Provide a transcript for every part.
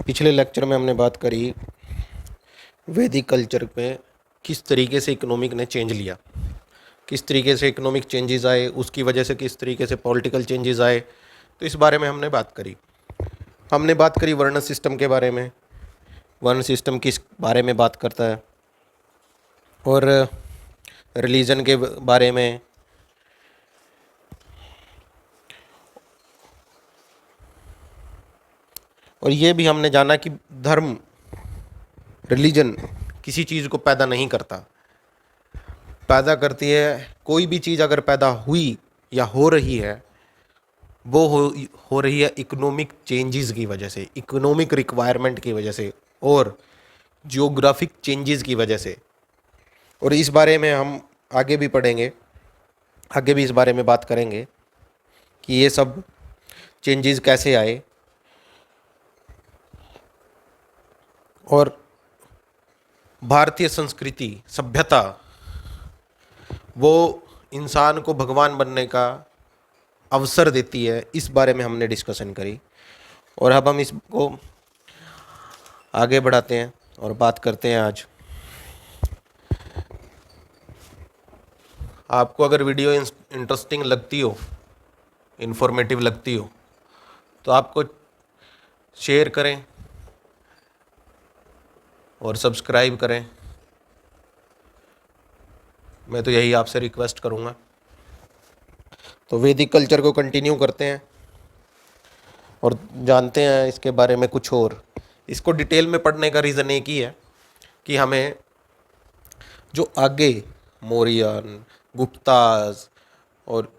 पिछले लेक्चर में हमने बात करी वैदिक कल्चर में किस तरीके से इकोनॉमिक ने चेंज लिया, किस तरीके से इकोनॉमिक चेंजेस आए, उसकी वजह से किस तरीके से पॉलिटिकल चेंजेस आए। तो इस बारे में हमने बात करी। हमने बात करी वर्ण सिस्टम के बारे में, वर्ण सिस्टम किस बारे में बात करता है, और रिलीजन के बारे में, और ये भी हमने जाना कि धर्म, रिलीजन किसी चीज़ को पैदा नहीं करता, पैदा करती है कोई भी चीज़ अगर पैदा हुई या हो रही है वो हो रही है इकोनॉमिक चेंजेस की वजह से, इकोनॉमिक रिक्वायरमेंट की वजह से और जियोग्राफिक चेंजेस की वजह से। और इस बारे में हम आगे भी पढ़ेंगे, आगे भी इस बारे में बात करेंगे कि ये सब चेंजेस कैसे आए और भारतीय संस्कृति सभ्यता वो इंसान को भगवान बनने का अवसर देती है, इस बारे में हमने डिस्कशन करी। और अब हम इसको आगे बढ़ाते हैं और बात करते हैं आज। आपको अगर वीडियो इंटरेस्टिंग लगती हो, इन्फॉर्मेटिव लगती हो, तो आपको शेयर करें और सब्सक्राइब करें। मैं तो यही आपसे रिक्वेस्ट करूँगा। तो वैदिक कल्चर को कंटिन्यू करते हैं और जानते हैं इसके बारे में कुछ और। इसको डिटेल में पढ़ने का रीज़न एक ही है कि हमें जो आगे मौर्यन, गुप्ताज और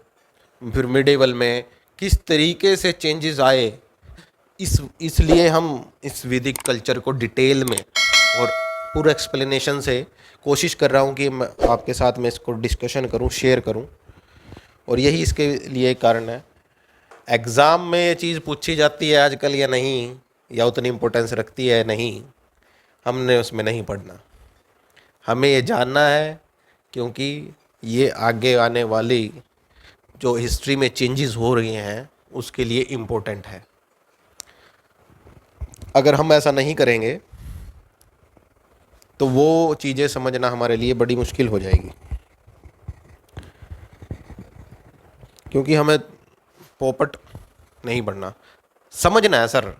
फिर मिडेवल में किस तरीके से चेंजेस आए, इसलिए हम इस वैदिक कल्चर को डिटेल में और पूरा एक्सप्लेनेशन से कोशिश कर रहा हूँ कि मैं आपके साथ में इसको डिस्कशन करूँ, शेयर करूँ। और यही इसके लिए कारण है। एग्ज़ाम में ये चीज़ पूछी जाती है आजकल या नहीं, या उतनी इम्पोर्टेंस रखती है नहीं, हमने उसमें नहीं पढ़ना। हमें ये जानना है क्योंकि ये आगे आने वाली जो हिस्ट्री में चेंजेस हो रही हैं उसके लिए इम्पोर्टेंट है। अगर हम ऐसा नहीं करेंगे तो वो चीज़ें समझना हमारे लिए बड़ी मुश्किल हो जाएगी, क्योंकि हमें पोपट नहीं बनना, समझना है सर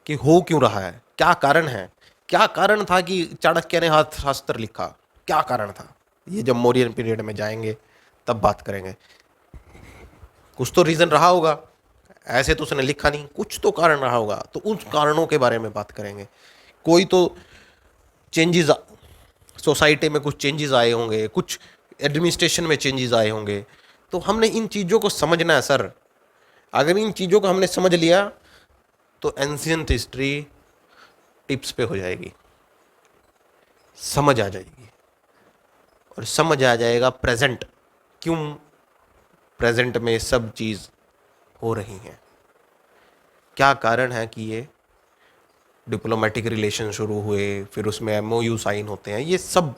कि हो क्यों रहा है, क्या कारण है, क्या कारण था कि चाणक्य ने शास्त्र लिखा, क्या कारण था। ये जब मौर्यन पीरियड में जाएंगे तब बात करेंगे। कुछ तो रीज़न रहा होगा, ऐसे तो उसने लिखा नहीं, कुछ तो कारण रहा होगा, तो उन कारणों के बारे में बात करेंगे। कोई तो चेंजेस, सोसाइटी में कुछ चेंजेस आए होंगे, कुछ एडमिनिस्ट्रेशन में चेंजेस आए होंगे, तो हमने इन चीज़ों को समझना है सर। अगर इन चीज़ों को हमने समझ लिया तो एंशियंट हिस्ट्री टिप्स पे हो जाएगी, समझ आ जाएगी। और समझ आ जाएगा प्रेजेंट, क्यों प्रेजेंट में सब चीज़ हो रही हैं, क्या कारण है कि ये डिप्लोमेटिक रिलेशन शुरू हुए, फिर उसमें एमओयू साइन होते हैं, ये सब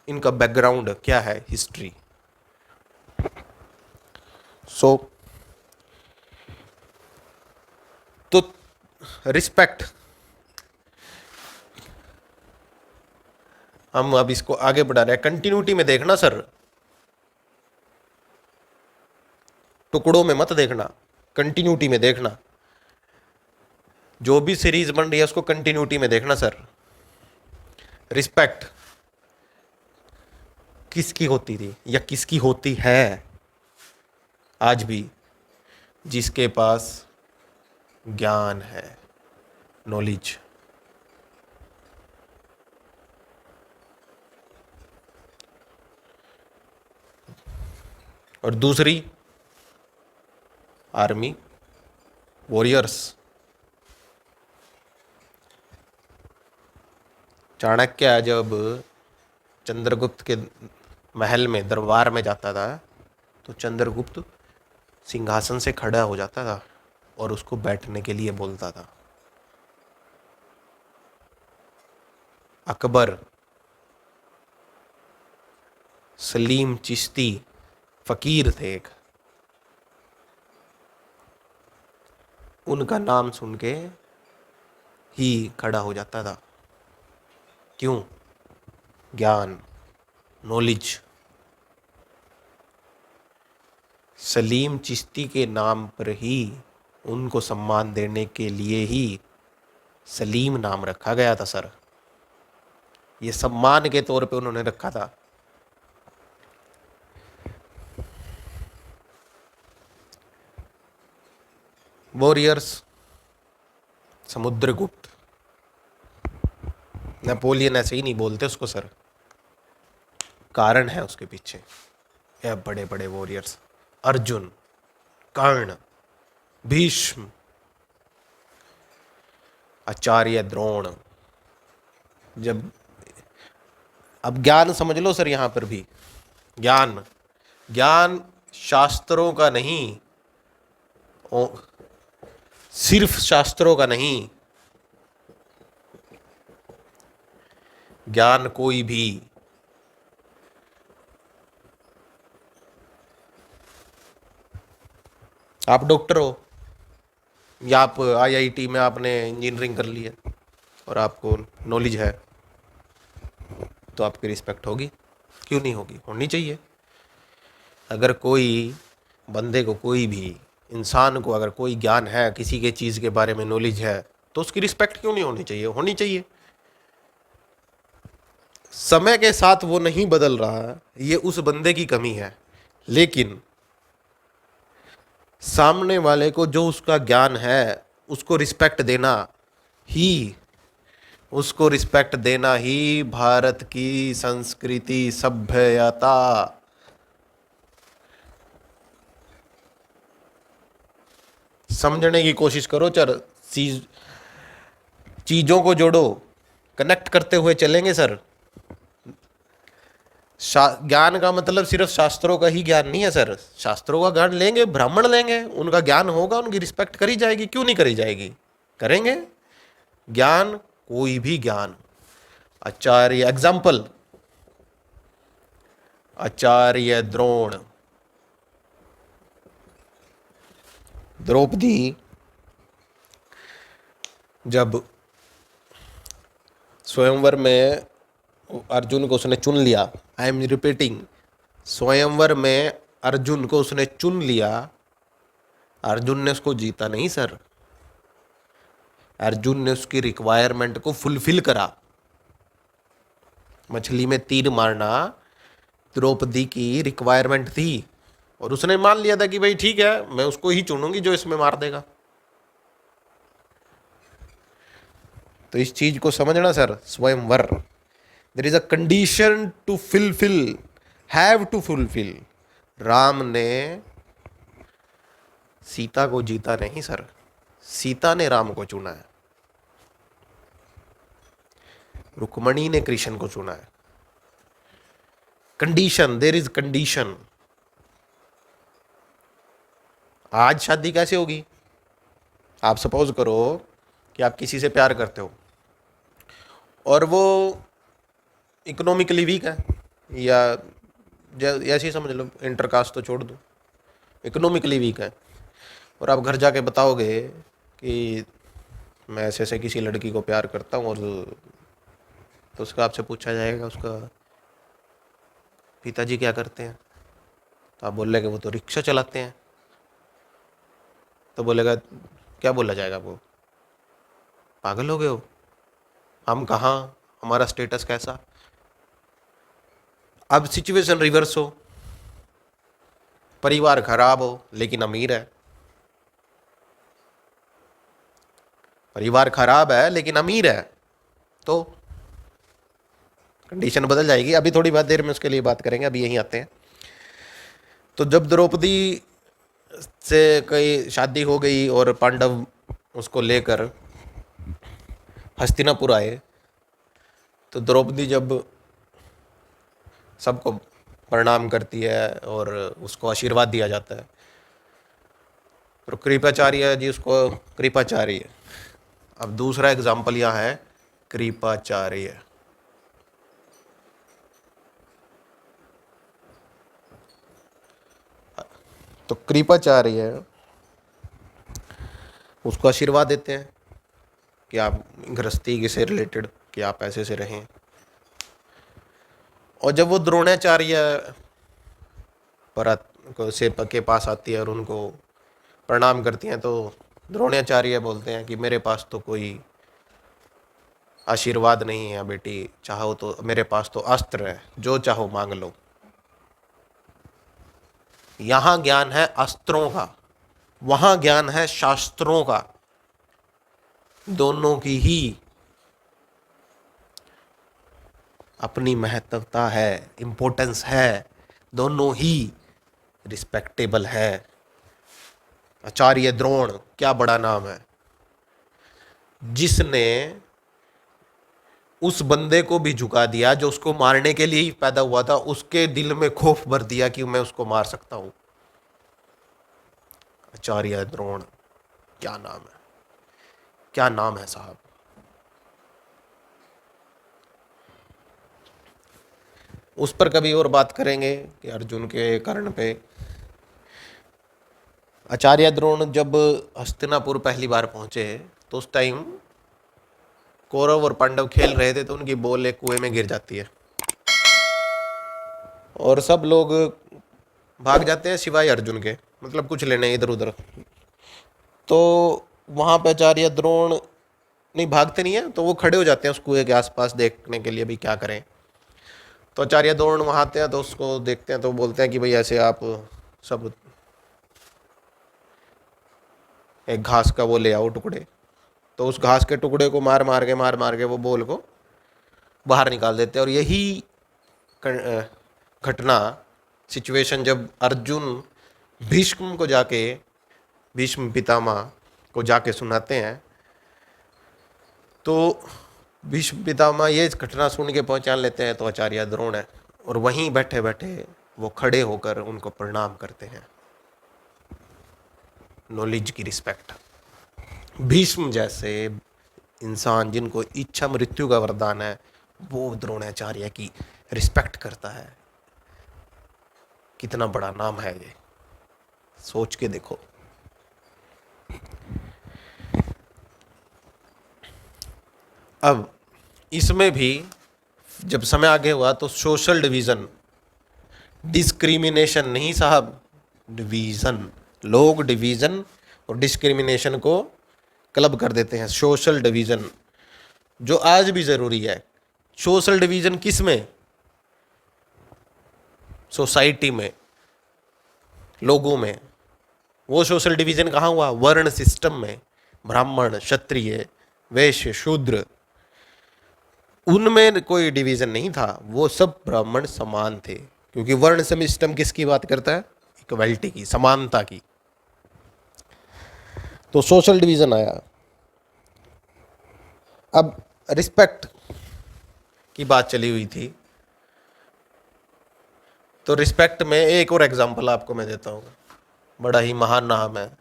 इनका बैकग्राउंड क्या है, हिस्ट्री। सो तो रिस्पेक्ट, हम अब इसको आगे बढ़ा रहे हैं। कंटिन्यूटी में देखना सर, टुकड़ों में मत देखना, कंटिन्यूटी में देखना। जो भी सीरीज बन रही है उसको कंटिन्यूटी में देखना सर। रिस्पेक्ट किसकी होती थी या किसकी होती है आज भी? जिसके पास ज्ञान है, नॉलेज। और दूसरी आर्मी, वॉरियर्स। चाणक्य जब चंद्रगुप्त के महल में, दरबार में जाता था तो चंद्रगुप्त सिंहासन से खड़ा हो जाता था और उसको बैठने के लिए बोलता था। अकबर, सलीम चिश्ती फकीर थे एक, उनका नाम सुन के ही खड़ा हो जाता था। क्यों? ज्ञान, नॉलेज। सलीम चिश्ती के नाम पर ही, उनको सम्मान देने के लिए ही सलीम नाम रखा गया था सर। ये सम्मान के तौर पे उन्होंने रखा था। वॉरियर्स, समुद्रगुप्त, नेपोलियन ऐसे ही नहीं बोलते उसको सर, कारण है उसके पीछे। यह बड़े बड़े वॉरियर्स, अर्जुन, कर्ण, भीष्म, आचार्य द्रोण। जब अब ज्ञान समझ लो सर, यहां पर भी ज्ञान, ज्ञान शास्त्रों का नहीं, सिर्फ शास्त्रों का नहीं, ज्ञान कोई भी, आप डॉक्टर हो या आप आईआईटी में आपने इंजीनियरिंग कर ली है और आपको नॉलेज है, तो आपकी रिस्पेक्ट होगी? क्यों नहीं होगी? होनी चाहिए। अगर कोई बंदे को, कोई भी इंसान को अगर कोई ज्ञान है, किसी के चीज़ के बारे में नॉलेज है, तो उसकी रिस्पेक्ट क्यों नहीं होनी चाहिए? होनी चाहिए। समय के साथ वो नहीं बदल रहा, ये उस बंदे की कमी है, लेकिन सामने वाले को जो उसका ज्ञान है उसको रिस्पेक्ट देना ही, उसको रिस्पेक्ट देना ही भारत की संस्कृति, सभ्यता। समझने की कोशिश करो सर, चीजों को जोड़ो, कनेक्ट करते हुए चलेंगे सर। ज्ञान का मतलब सिर्फ शास्त्रों का ही ज्ञान नहीं है सर। शास्त्रों का ज्ञान लेंगे, ब्राह्मण लेंगे, उनका ज्ञान होगा, उनकी रिस्पेक्ट करी जाएगी, क्यों नहीं करी जाएगी? करेंगे। ज्ञान, कोई भी ज्ञान, आचार्य, एग्जाम्पल आचार्य द्रोण, द्रौपदी जब स्वयंवर में अर्जुन को उसने चुन लिया, आई एम रिपीटिंग, स्वयंवर में अर्जुन को उसने चुन लिया, अर्जुन ने उसको जीता नहीं सर, अर्जुन ने उसकी रिक्वायरमेंट को फुलफिल करा। मछली में तीर मारना द्रौपदी की रिक्वायरमेंट थी, और उसने मान लिया था कि भाई ठीक है, मैं उसको ही चुनूंगी जो इसमें मार देगा। तो इस चीज को समझना सर, स्वयंवर, there is a condition to fulfil, have to fulfil. Ram ने सीता को जीता नहीं सर, सीता ने राम को चुना है, रुक्मणी ने कृष्ण को चुना है। Condition, there is condition. आज शादी कैसे होगी? आप सपोज करो कि आप किसी से प्यार करते हो और वो इकोनॉमिकली वीक है, या ऐसे ही समझ लो, इंटरकास्ट तो छोड़ दो, इकोनॉमिकली वीक है, और आप घर जाके बताओगे कि मैं ऐसे ऐसे किसी लड़की को प्यार करता हूँ, और तो उसका आपसे पूछा जाएगा उसका पिताजी क्या करते हैं, तो आप बोलेंगे वो तो रिक्शा चलाते हैं। तो बोलेगा, क्या बोला जाएगा? वो पागल हो गए हो, हम कहाँ, हमारा स्टेटस कैसा? अब सिचुएशन रिवर्स हो, परिवार खराब हो लेकिन अमीर है, परिवार खराब है लेकिन अमीर है, तो कंडीशन बदल जाएगी। अभी थोड़ी बात देर में उसके लिए बात करेंगे, अभी यहीं आते हैं। तो जब द्रौपदी से कई शादी हो गई और पांडव उसको लेकर हस्तिनापुर आए, तो द्रौपदी जब सबको प्रणाम करती है और उसको आशीर्वाद दिया जाता है, तो कृपाचार्य जी उसको कृपाचार्य। अब दूसरा एग्जाम्पल यहाँ है कृपाचार्य। तो कृपाचार्य उसको आशीर्वाद देते हैं, कि आप गृहस्थी से रिलेटेड, कि आप ऐसे से रहें। और जब वो द्रोणाचार्य के पास आती है और उनको प्रणाम करती हैं, तो द्रोणाचार्य बोलते हैं कि मेरे पास तो कोई आशीर्वाद नहीं है बेटी, चाहो तो मेरे पास तो अस्त्र है, जो चाहो मांग लो। यहां ज्ञान है अस्त्रों का, वहां ज्ञान है शास्त्रों का। दोनों की ही अपनी महत्वता है, इंपॉर्टेंस है, दोनों ही रिस्पेक्टेबल है। आचार्य द्रोण क्या बड़ा नाम है, जिसने उस बंदे को भी झुका दिया जो उसको मारने के लिए ही पैदा हुआ था, उसके दिल में खौफ भर दिया कि मैं उसको मार सकता हूं। आचार्य द्रोण, क्या नाम है, क्या नाम है साहब। उस पर कभी और बात करेंगे कि अर्जुन के कर्ण पे। आचार्य द्रोण जब हस्तिनापुर पहली बार पहुंचे तो उस टाइम कौरव और पांडव खेल रहे थे, तो उनकी बॉल एक कुएं में गिर जाती है और सब लोग भाग जाते हैं सिवाय अर्जुन के, मतलब कुछ लेने इधर उधर। तो वहां पे आचार्य द्रोण नहीं भागते नहीं है, तो वो खड़े हो जाते हैं उस कुएं के आसपास देखने के लिए भी क्या करें। तो आचार्य द्रोण वहां आते हैं तो उसको देखते हैं, तो बोलते हैं कि भाई ऐसे आप सब एक घास का वो ले आओ टुकड़े। तो उस घास के टुकड़े को मार मार के वो बॉल को बाहर निकाल देते हैं। और यही घटना, सिचुएशन, जब अर्जुन भीष्म को जाके, भीष्म पितामह को जाके सुनाते हैं, तो भीष्म पितामह ये घटना सुन के पहचान लेते हैं तो आचार्य द्रोण है, और वहीं बैठे बैठे वो खड़े होकर उनको प्रणाम करते हैं। नॉलेज की रिस्पेक्ट। भीष्म जैसे इंसान जिनको इच्छा मृत्यु का वरदान है, वो द्रोणाचार्य की रिस्पेक्ट करता है। कितना बड़ा नाम है ये, सोच के देखो। अब इसमें भी जब समय आगे हुआ तो सोशल डिवीजन, डिस्क्रिमिनेशन नहीं साहब, डिवीजन। लोग डिवीजन और डिस्क्रिमिनेशन को क्लब कर देते हैं, सोशल डिवीजन, जो आज भी जरूरी है। सोशल डिवीजन किस में? सोसाइटी में, लोगों में। वो सोशल डिवीजन कहाँ हुआ? वर्ण सिस्टम में। ब्राह्मण, क्षत्रिय, वैश्य, शूद्र, उनमें कोई डिवीजन नहीं था, वो सब ब्राह्मण समान थे। क्योंकि वर्ण सिस्टम किसकी बात करता है? इक्वलिटी की, समानता की। तो सोशल डिवीजन आया। अब रिस्पेक्ट की बात चली हुई थी, तो रिस्पेक्ट में एक और एग्जांपल आपको मैं देता हूँ। बड़ा ही महान नाम है,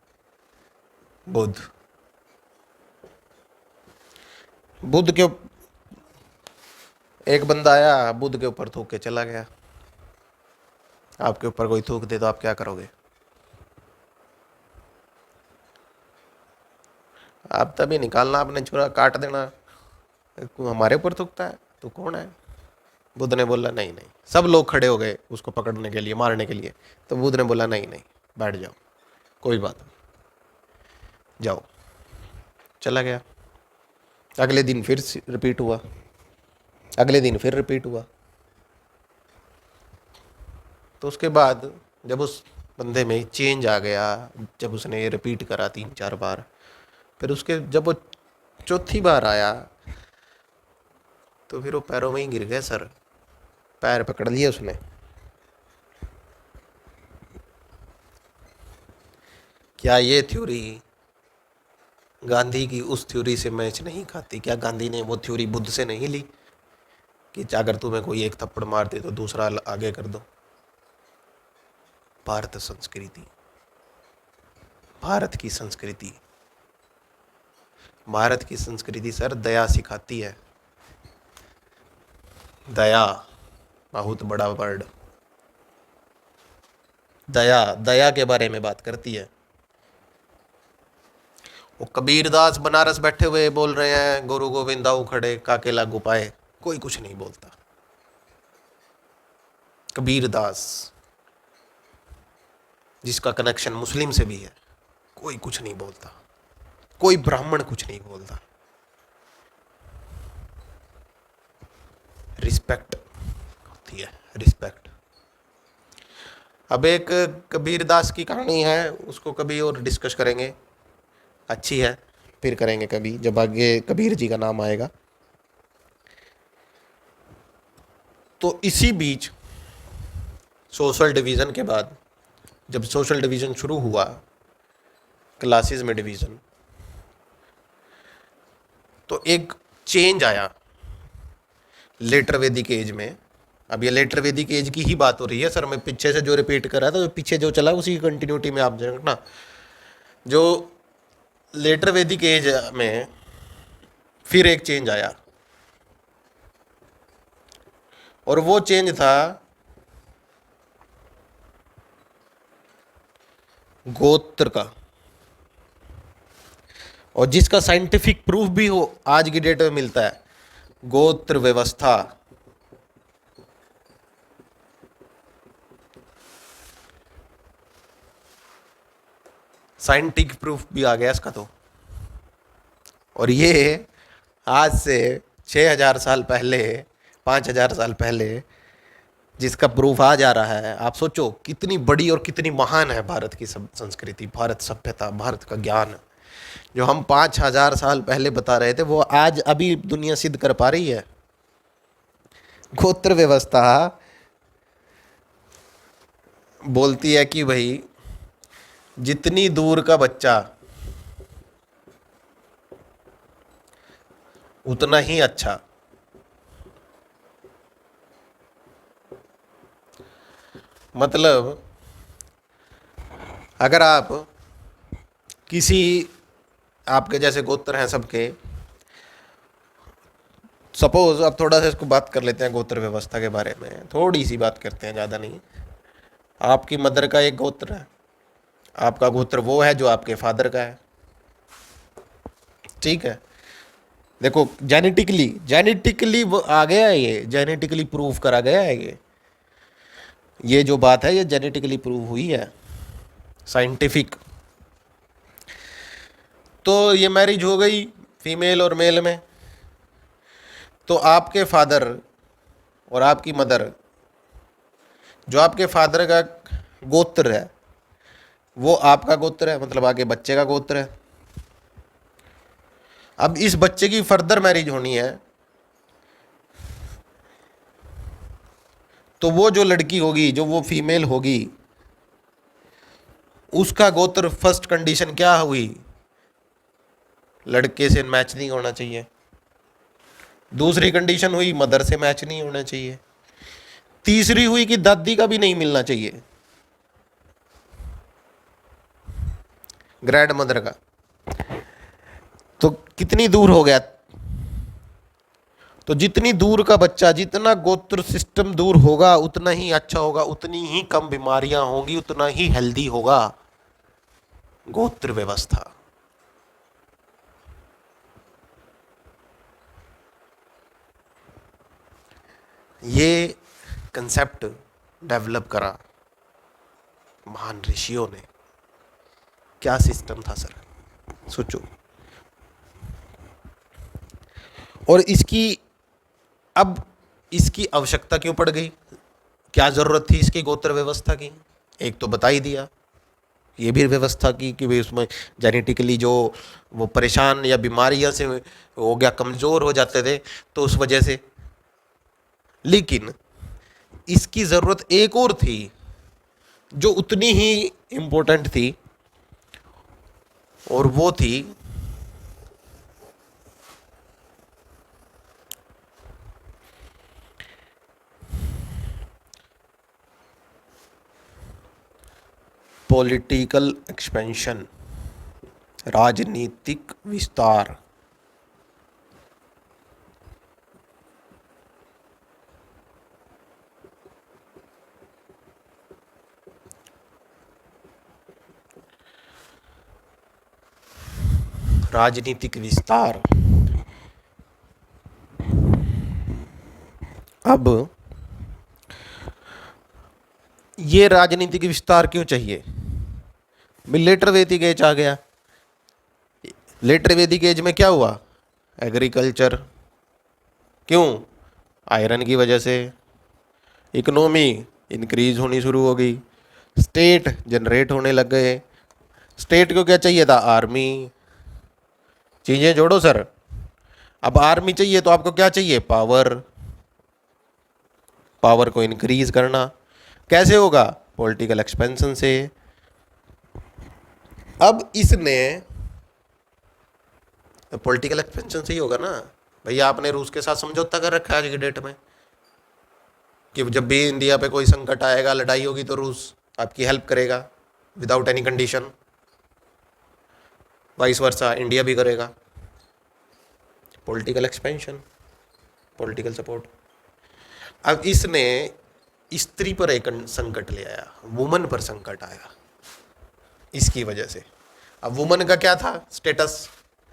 बुद्ध। बुद्ध के एक बंदा आया, बुद्ध के ऊपर थूक के चला गया। आपके ऊपर कोई थूक दे तो आप क्या करोगे? आप तभी निकालना आपने छुरा, काट देना। हमारे ऊपर थूकता है, तू कौन है? बुद्ध ने बोला नहीं नहीं। सब लोग खड़े हो गए उसको पकड़ने के लिए, मारने के लिए। तो बुद्ध ने बोला नहीं नहीं, बैठ जाओ, कोई बात नहीं, जाओ। चला गया। अगले दिन फिर रिपीट हुआ, अगले दिन फिर रिपीट हुआ। तो उसके बाद जब उस बंदे में चेंज आ गया, जब उसने रिपीट करा 3-4 बार, फिर उसके जब वो चौथी बार आया तो फिर वो पैरों में ही गिर गया। सर, पैर पकड़ लिए उसने। क्या ये थ्योरी गांधी की उस थ्योरी से मैच नहीं खाती? क्या गांधी ने वो थ्योरी बुद्ध से नहीं ली कि अगर तुम्हें कोई एक थप्पड़ मार दे तो दूसरा आगे कर दो? भारत संस्कृति, भारत की संस्कृति, भारत की संस्कृति सर दया सिखाती है। दया, बहुत बड़ा वर्ड। दया, दया के बारे में बात करती है। वो कबीरदास बनारस बैठे हुए बोल रहे हैं गुरु गोविंद आऊ खड़े काके लागू पाए, कोई कुछ नहीं बोलता। कबीरदास जिसका कनेक्शन मुस्लिम से भी है, कोई कुछ नहीं बोलता, कोई ब्राह्मण कुछ नहीं बोलता। रिस्पेक्ट होती है, रिस्पेक्ट। अब एक कबीरदास की कहानी है, उसको कभी और डिस्कस करेंगे, अच्छी है, फिर करेंगे कभी जब आगे कबीर जी का नाम आएगा। तो इसी बीच सोशल डिवीज़न के बाद, जब सोशल डिवीज़न शुरू हुआ, क्लासेस में डिवीज़न, तो एक चेंज आया लेटर वैदिक एज में। अब ये लेटर वैदिक एज की ही बात हो रही है सर, मैं पीछे से जो रिपीट कर रहा था, तो पीछे जो चला उसी की कंटिन्यूटी में आप देखना। जो लेटर वैदिक एज में फिर एक चेंज आया, और वो चेंज था गोत्र का, और जिसका साइंटिफिक प्रूफ भी हो आज की डेट में मिलता है, गोत्र व्यवस्था। साइंटिफिक प्रूफ भी आ गया इसका तो। और ये आज से 6000 साल पहले, 5000 साल पहले जिसका प्रूफ आ जा रहा है, आप सोचो कितनी बड़ी और कितनी महान है भारत की सब संस्कृति, भारत सभ्यता, भारत का ज्ञान। जो हम 5000 साल पहले बता रहे थे, वो आज अभी दुनिया सिद्ध कर पा रही है। गोत्र व्यवस्था बोलती है कि भाई जितनी दूर का बच्चा उतना ही अच्छा। मतलब अगर आप किसी, आपके जैसे गोत्र हैं सबके, सपोज अब थोड़ा सा इसको बात कर लेते हैं गोत्र व्यवस्था के बारे में, थोड़ी सी बात करते हैं, ज़्यादा नहीं। आपकी मदर का एक गोत्र है, आपका गोत्र वो है जो आपके फादर का है, ठीक है। देखो जेनेटिकली, जेनेटिकली वो आ गया है, ये जेनेटिकली प्रूव करा गया है। ये जो बात है ये जेनेटिकली प्रूव हुई है, साइंटिफिक। तो ये मैरिज हो गई फीमेल और मेल में, तो आपके फादर और आपकी मदर, जो आपके फादर का गोत्र है वो आपका गोत्र है, मतलब आगे बच्चे का गोत्र है। अब इस बच्चे की फर्दर मैरिज होनी है, तो वो जो लड़की होगी, जो वो फीमेल होगी, उसका गोत्र फर्स्ट कंडीशन क्या हुई, लड़के से मैच नहीं होना चाहिए। दूसरी कंडीशन हुई मदर से मैच नहीं होना चाहिए। तीसरी हुई कि दादी का भी नहीं मिलना चाहिए, ग्रैंड मदर का। तो कितनी दूर हो गया। तो जितनी दूर का बच्चा, जितना गोत्र सिस्टम दूर होगा उतना ही अच्छा होगा, उतनी ही कम बीमारियां होंगी, उतना ही हेल्दी होगा गोत्र व्यवस्था। ये कंसेप्ट डेवलप करा महान ऋषियों ने। क्या सिस्टम था सर, सोचो। और अब इसकी आवश्यकता क्यों पड़ गई, क्या जरूरत थी इसकी गोत्र व्यवस्था की? एक तो बता ही दिया, ये भी व्यवस्था की कि भाई उसमें जेनेटिकली जो वो परेशान या बीमारियां से हो गया, कमज़ोर हो जाते थे, तो उस वजह से। लेकिन इसकी ज़रूरत एक और थी जो उतनी ही इम्पोर्टेंट थी, और वो थी पॉलिटिकल एक्सपेंशन, राजनीतिक विस्तार। राजनीतिक विस्तार। अब ये राजनीतिक विस्तार क्यों चाहिए? लेटर वैदिक एज आ गया। लेटर वैदिक एज में क्या हुआ? एग्रीकल्चर। क्यों? आयरन की वजह से। इकोनॉमी इंक्रीज होनी शुरू हो गई, स्टेट जनरेट होने लग गए। स्टेट को क्या चाहिए था? आर्मी। चीजें जोड़ो सर। अब आर्मी चाहिए तो आपको क्या चाहिए? पावर। पावर को इंक्रीज करना कैसे होगा? पॉलिटिकल एक्सपेंशन से। अब इसने पॉलिटिकल एक्सपेंशन से ही होगा ना भैया। आपने रूस के साथ समझौता कर रखा है आज की डेट में कि जब भी इंडिया पे कोई संकट आएगा, लड़ाई होगी, तो रूस आपकी हेल्प करेगा without any condition. Vice versa India भी करेगा। Political expansion, political support. अब इसने स्त्री पर एक संकट ले आया, वुमन पर संकट आया इसकी वजह से। अब वुमन का क्या था स्टेटस?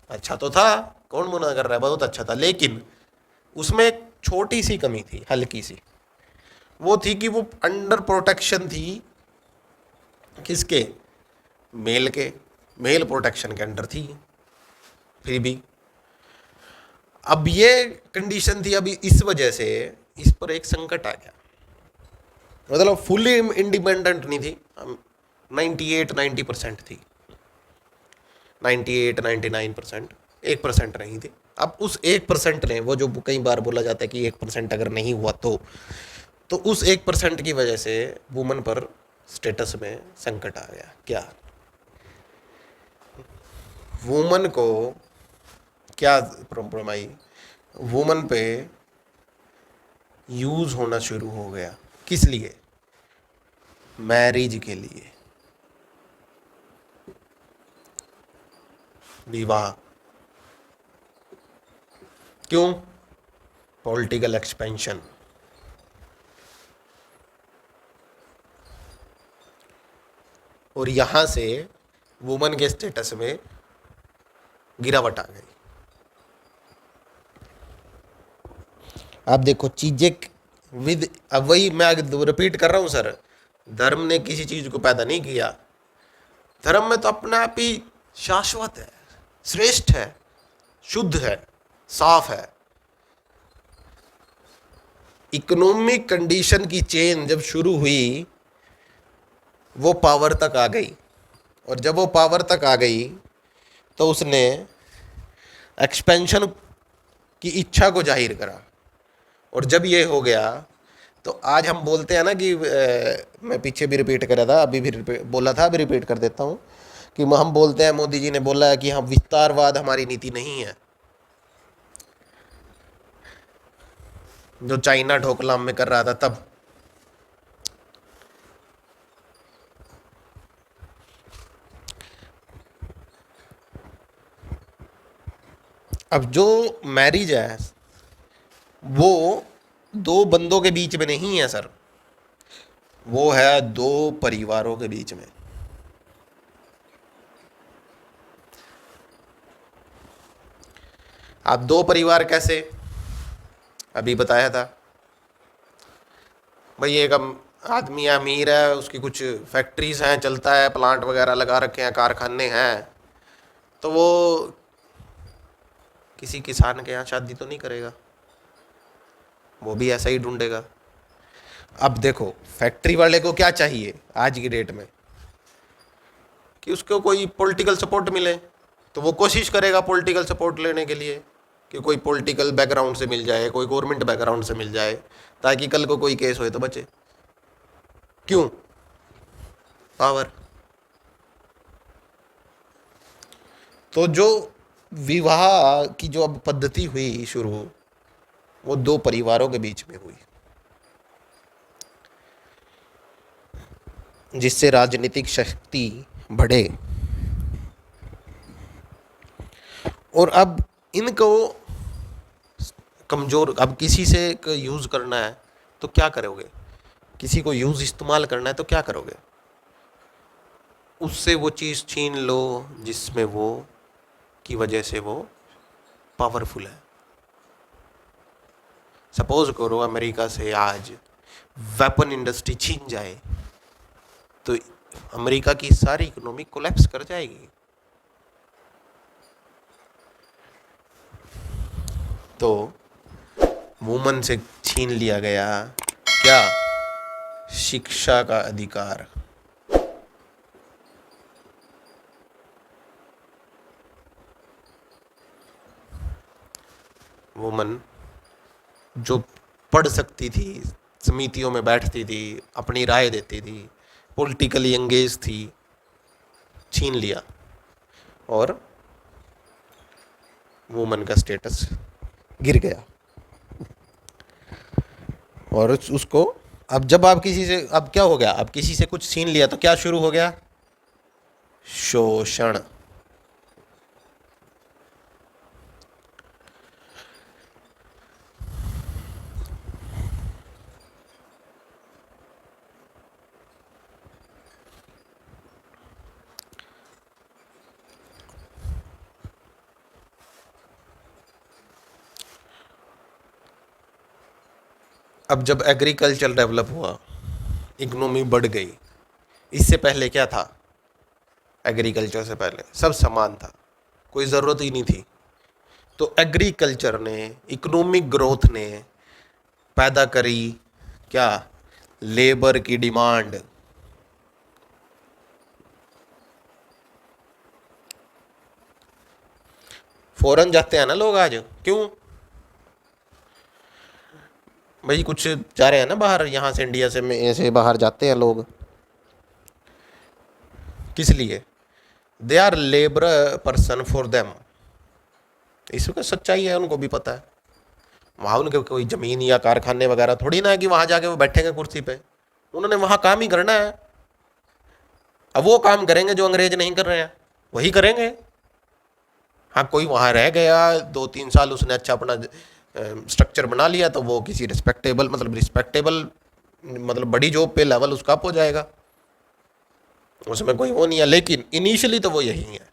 अच्छा तो था, कौन मना कर रहा है, बहुत अच्छा था, लेकिन उसमें एक छोटी सी कमी थी, हल्की सी। वो थी कि वो अंडर प्रोटेक्शन थी। किसके? मेल के। मेल प्रोटेक्शन के अंडर थी फिर भी। अब ये कंडीशन थी, अभी इस वजह से इस पर एक संकट आ गया। मतलब फुली इंडिपेंडेंट नहीं थी, 98-90% थी, 98-99%, 1% नहीं थी। अब उस 1% ने, वो जो कई बार बोला जाता है कि 1% अगर नहीं हुआ तो उस 1% की वजह से वुमन पर स्टेटस में संकट आ गया। क्या? वुमन को क्या प्रॉब्लम आई? वुमन पे यूज होना शुरू हो गया। किस लिए? मैरिज के लिए, विवाह। क्यों? Political expansion. और यहां से वुमन के स्टेटस में गिरावट आ गई। आप देखो चीजें विद, अब वही मैं रिपीट कर रहा हूं सर, धर्म ने किसी चीज को पैदा नहीं किया। धर्म में तो अपने आप ही शाश्वत है, श्रेष्ठ है, शुद्ध है, साफ है। इकोनॉमिक कंडीशन की चेन जब शुरू हुई, वो पावर तक आ गई, और जब वो पावर तक आ गई तो उसने एक्सपेंशन की इच्छा को जाहिर करा। और जब ये हो गया तो आज हम बोलते हैं ना कि मैं पीछे भी रिपीट कर रहा था, अभी भी बोला था, अभी रिपीट कर देता हूँ कि हम बोलते हैं, मोदी जी ने बोला है कि हम विस्तारवाद हमारी नीति नहीं है। जो चाइना ढोकलाम में कर रहा था तब। अब जो मैरिज है वो दो बंदों के बीच में नहीं है सर, वो है दो परिवारों के बीच में। आप दो परिवार कैसे? अभी बताया था भाई, एक आदमी अमीर है, उसकी कुछ फैक्ट्रीज हैं, चलता है, प्लांट वगैरह लगा रखे हैं, कारखाने हैं, तो वो किसी किसान के यहाँ शादी तो नहीं करेगा, वो भी ऐसा ही ढूंढेगा। अब देखो फैक्ट्री वाले को क्या चाहिए आज की डेट में? कि उसको कोई पॉलिटिकल सपोर्ट मिले, तो वो कोशिश करेगा पॉलिटिकल सपोर्ट लेने के लिए कि कोई पॉलिटिकल बैकग्राउंड से मिल जाए, कोई गवर्नमेंट बैकग्राउंड से मिल जाए, ताकि कल को कोई केस होए तो बचे। क्यों? पावर। तो जो विवाह की जो अब पद्धति हुई शुरू, वो दो परिवारों के बीच में हुई, जिससे राजनीतिक शक्ति बढ़े। और अब इनको कमजोर, अब किसी से यूज करना है तो क्या करोगे? किसी को यूज इस्तेमाल करना है तो क्या करोगे? उससे वो चीज छीन लो जिसमें वो की वजह से वो पावरफुल है। सपोज करो अमेरिका से आज वेपन इंडस्ट्री छीन जाए तो अमेरिका की सारी इकोनॉमी कोलैप्स कर जाएगी। तो वुमन से छीन लिया गया क्या? शिक्षा का अधिकार। वुमन जो पढ़ सकती थी, समितियों में बैठती थी, अपनी राय देती थी, पॉलिटिकली एंगेज थी, छीन लिया और वुमन का स्टेटस गिर गया। और उसको अब जब आप किसी से, अब क्या हो गया, अब किसी से कुछ छीन लिया तो क्या शुरू हो गया? शोषण। अब जब एग्रीकल्चर डेवलप हुआ, इकोनॉमी बढ़ गई, इससे पहले क्या था? एग्रीकल्चर से पहले सब समान था, कोई ज़रूरत ही नहीं थी। तो एग्रीकल्चर ने, इकोनॉमिक ग्रोथ ने पैदा करी क्या? लेबर की डिमांड। फॉरेन जाते हैं ना लोग आज, क्यों? भाई कुछ जा रहे हैं ना बाहर, यहाँ से इंडिया से में ऐसे बाहर जाते हैं लोग, किस लिए? They are labour person for them. इसका सच्चाई है, उनको भी पता है। वहाँ उनके कोई ज़मीन या कारखाने वगैरह थोड़ी ना है कि वहाँ जाके वो बैठेंगे कुर्सी पे। उन्होंने वहाँ काम ही करना है। अब वो काम करेंगे जो अंग्रेज नहीं कर रहे हैं, वही करेंगे। हाँ, कोई वहाँ रह गया 2-3 साल, उसने अच्छा अपना स्ट्रक्चर बना लिया तो वो किसी रिस्पेक्टेबल मतलब बड़ी जॉब पे लेवल उसका अप हो जाएगा, उसमें कोई वो नहीं है। लेकिन इनिशियली तो वो यही है।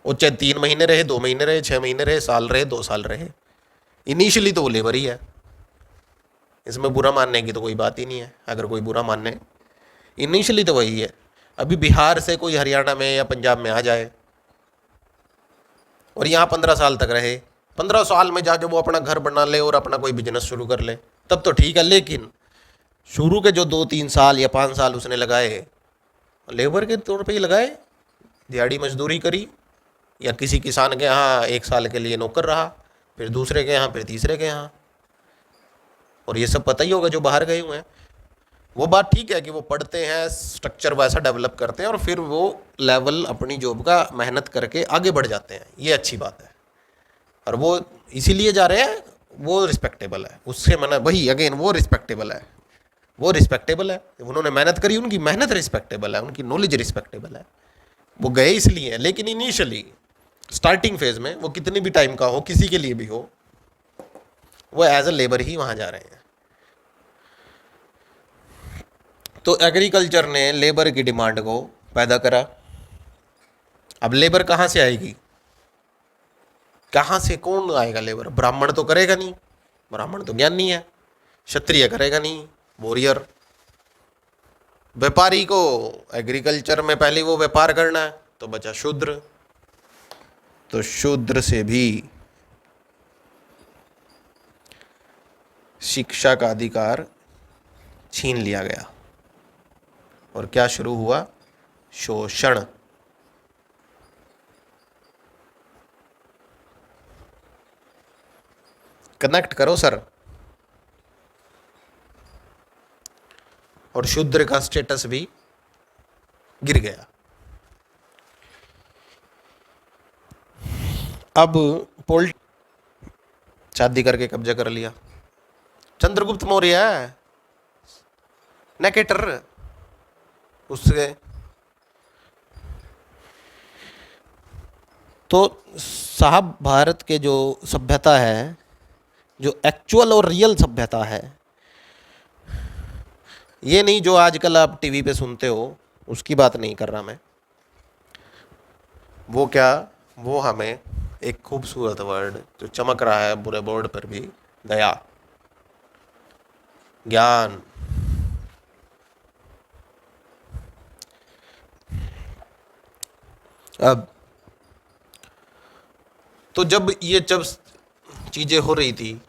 वो चाहे 3 महीने रहे, 2 महीने रहे, 6 महीने रहे, साल रहे, 2 साल रहे, इनिशियली तो वो लेबर ही है। इसमें बुरा मानने की तो कोई बात ही नहीं है। अगर कोई बुरा मानने, इनिशियली तो वही है। अभी बिहार से कोई हरियाणा में या पंजाब में आ जाए और यहाँ 15 साल तक रहे, 15 साल में जाके वो अपना घर बना ले और अपना कोई बिजनेस शुरू कर ले, तब तो ठीक है। लेकिन शुरू के जो 2-3 साल या 5 साल उसने लगाए, लेबर के तौर पे ही लगाए, दिहाड़ी मजदूरी करी, या किसी किसान के यहाँ 1 साल के लिए नौकर रहा, फिर दूसरे के यहाँ, फिर तीसरे के यहाँ। और ये सब पता ही होगा जो बाहर गए हुए हैं। वो बात ठीक है कि वो पढ़ते हैं, स्ट्रक्चर वैसा डेवलप करते हैं और फिर वो लेवल अपनी जॉब का मेहनत करके आगे बढ़ जाते हैं, ये अच्छी बात है। और वो इसीलिए जा रहे हैं, वो रिस्पेक्टेबल है। उससे मैंने वही अगेन, वो रिस्पेक्टेबल है, वो रिस्पेक्टेबल है। उन्होंने मेहनत करी, उनकी मेहनत रिस्पेक्टेबल है, उनकी नॉलेज रिस्पेक्टेबल है, वो गए इसलिए। लेकिन इनिशियली स्टार्टिंग फेज में वो कितनी भी टाइम का हो, किसी के लिए भी हो, वो एज अ लेबर ही वहाँ जा रहे हैं। तो एग्रीकल्चर ने लेबर की डिमांड को पैदा करा। अब लेबर कहाँ से आएगी? कहाँ से कौन आएगा लेबर? ब्राह्मण तो करेगा नहीं, ब्राह्मण तो ज्ञानी है। क्षत्रिय करेगा नहीं, वॉरियर। व्यापारी को एग्रीकल्चर में पहले वो व्यापार करना है, तो बचा शूद्र। तो शूद्र से भी शिक्षा का अधिकार छीन लिया गया और क्या शुरू हुआ? शोषण। कनेक्ट करो सर। और शूद्र का स्टेटस भी गिर गया। अब पोल शादी करके कब्जा कर लिया। चंद्रगुप्त मौर्य नेकेटर, उससे तो साहब भारत के जो सभ्यता है, जो एक्चुअल और रियल सभ्यता है, ये नहीं जो आजकल आप टीवी पे सुनते हो, उसकी बात नहीं कर रहा मैं। वो क्या, वो हमें एक खूबसूरत वर्ड जो चमक रहा है पूरे बोर्ड पर भी, दया, ज्ञान। अब तो जब चीजें हो रही थी